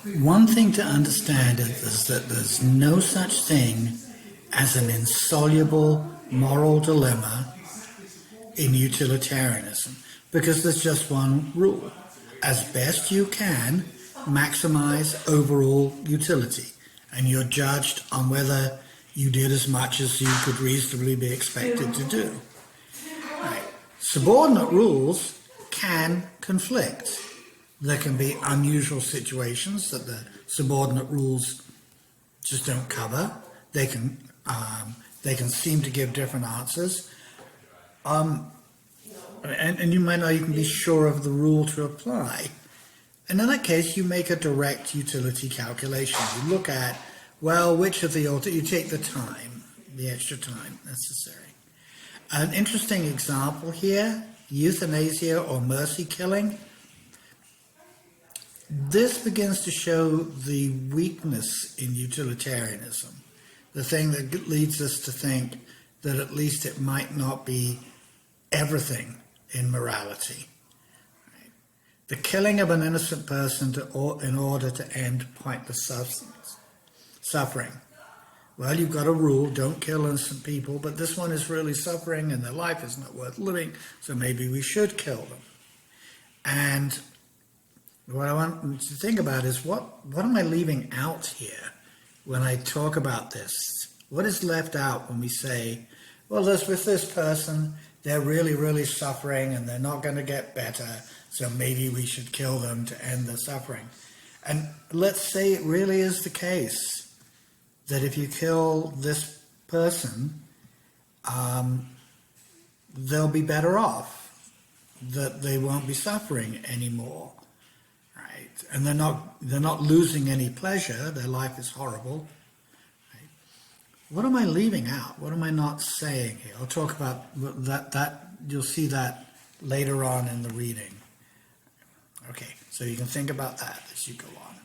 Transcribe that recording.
One thing to understand is that there's no such thing as an insoluble moral dilemma in utilitarianism, because there's just one rule. As best you can, maximize overall utility, and you're judged on whether you did as much as you could reasonably be expected to do. Right. Subordinate rules can conflict. There can be unusual situations that the subordinate rules just don't cover. They can seem to give different answers, and you might not even be sure of the rule to apply. And in that case, you make a direct utility calculation. You look at, well, which of the you take the time, the extra time necessary. An interesting example here: euthanasia or mercy killing. This begins to show the weakness in utilitarianism, the thing that leads us to think that at least it might not be everything in morality. Right? The killing of an innocent person in order to end pointless suffering. Well, you've got a rule, don't kill innocent people, but this one is really suffering and their life is not worth living, so maybe we should kill them. And what I want to think about is what am I leaving out here when I talk about this? What is left out when we say, well, with this person, they're really, really suffering and they're not going to get better, so maybe we should kill them to end the suffering. And let's say it really is the case that if you kill this person, they'll be better off, that they won't be suffering anymore. And they're not losing any pleasure. Their life is horrible. Right? What am I leaving out? What am I not saying here? I'll talk about that. You'll see that later on in the reading. Okay, so you can think about that as you go on.